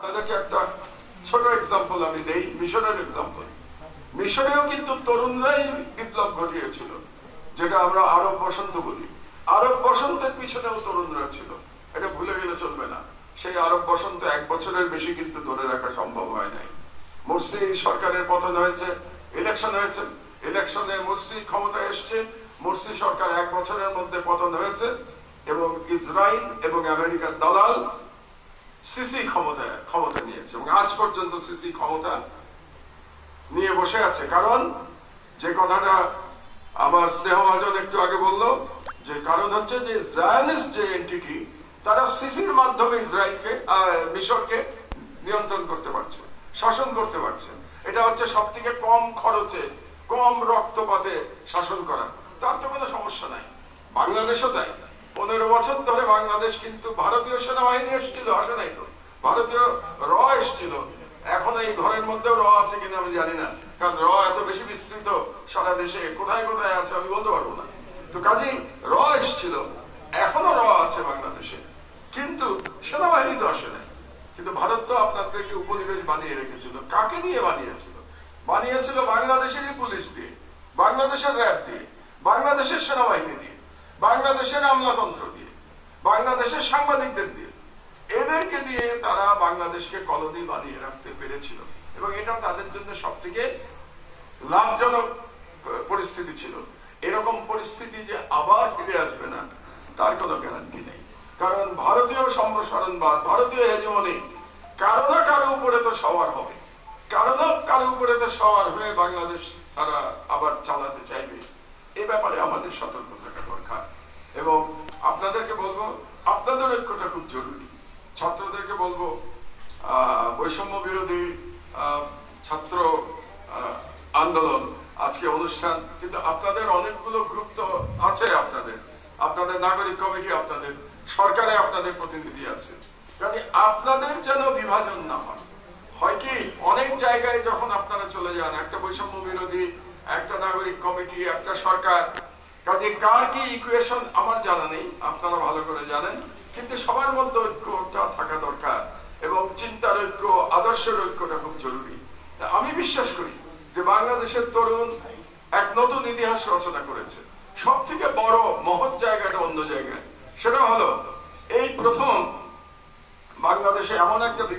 তাদেরকে একটা ছোট এক্সাম্পল আমি দেই, মিশরের এক্সাম্পল। মিশরেও কিন্তু তরুণরাই বিপ্লব ঘটিয়েছিল, যেটা আমরা আরব বসন্ত বলি। আরব বসন্তের পিছনেও তরুণরা ছিল, এটা ভুলে গেলে চলবে না। সেই আরব বসন্ত 1 বছরের বেশি কিন্তু ধরে রাখা সম্ভব হয় নাই। মুরসি সরকারের পতন হয়েছে, ইলেকশন হয়েছে, ইলেকশনে মুরসি ক্ষমতায় এসছে, মুরসি সরকার 1 বছরের মধ্যে পতন হয়েছে এবং ইসরায়েল এবং আমেরিকার দালাল সিসি ক্ষমতা নিয়েছে এবং আজ পর্যন্ত সিসি ক্ষমতা নিয়ে বসে আছে। কারণ যে কথাটা আমার স্নেহভাজন একটু আগে বলল, যে কারণ হচ্ছে যে জায়নিস্ট যে এন্টিটি, তারা সিসির মাধ্যমে ইসরায়েলকে মিশরকে নিয়ন্ত্রণ করতে পারছে, শাসন করতে পারছে। এটা হচ্ছে সব থেকে কম খরচে, কম রক্তপাতে শাসন করা। তার তো কোনো সমস্যা নাই। বাংলাদেশও তাই। 15 বছর ধরে বাংলাদেশ কিন্তু ভারতীয় সেনাবাহিনী এসেছিল, আসে নাই তো, ভারতীয় র এসেছিল। এখন এই ঘরের মধ্যেও র আছে কিনা আমি জানি না, কারণ র এত বেশি বিস্তৃত সারা দেশে, কোথায় কোথায় আছে আমি বলতে পারবো না। তো কাজেই র এসেছিল, এখনো র আছে বাংলাদেশে, কিন্তু সেনাবাহিনী তো আসে নাই। কিন্তু ভারত তো আপনাদেরকে উপনিবেশ বানিয়ে রেখেছিল। কাকে দিয়ে বানিয়েছিল? বানিয়েছিল বাংলাদেশেরই পুলিশ দিয়ে, বাংলাদেশের র্যাব দিয়ে, বাংলাদেশের সেনাবাহিনী দিয়ে, বাংলাদেশের আমলাতন্ত্র দিয়ে, বাংলাদেশের সাংবাদিকদের দিয়ে। এদেরকে দিয়ে তারা বাংলাদেশকে কলোনি বানিয়ে রাখতে পেরেছিল এবং এটা তাদের জন্য সব থেকে লাভজনক পরিস্থিতি ছিল। এরকম পরিস্থিতি যে আবার ফিরে আসবে না তার কোনো গ্যারান্টি নেই। কারণ ভারতীয় সম্প্রসারণবাদ, ভারতীয় হেজমনি কারো না কারো উপরে তো সওয়ার হবে, কারো না কারো উপরে তো সওয়ার হয়ে বাংলাদেশ তারা আবার চালাতে চাইবে। এ ব্যাপারে আমাদের সতর্ক থাকা দরকার। এবং আপনাদেরকে বলবো, আপনাদের ঐক্যটা খুব জরুরি। ছাত্রদেরকে বলবো, বৈষম্য বিরোধী ছাত্র আন্দোলন আজকে অনুষ্ঠান, কিন্তু আপনাদের অনেকগুলো গ্রুপ তো আছে, আপনাদের নাগরিক কমিটি, আপনাদের সরকারে আপনাদের প্রতিনিধি আছে। কাজে আপনাদের যেন বিভাজন না হয় কি, অনেক জায়গায় যখন আপনারা চলে যান, একটা বৈষম্য বিরোধী, একটা নাগরিক কমিটি, একটা সরকার, কাজে কার কি ইকুয়েশন আমার জানা নেই, আপনারা ভালো করে জানেন। কিন্তু সবার মধ্যে ঐক্যটা থাকা দরকার এবং চিন্তার ঐক্য, আদর্শের ঐক্যটা খুব জরুরি। আমি বিশ্বাস করি যে বাংলাদেশের তরুণ এক নতুন ইতিহাস রচনা করেছে। সব থেকে বড় মহৎ জায়গাটা অন্য জায়গায়, সেটা হলো এই প্রথম বাংলাদেশে এমন একটা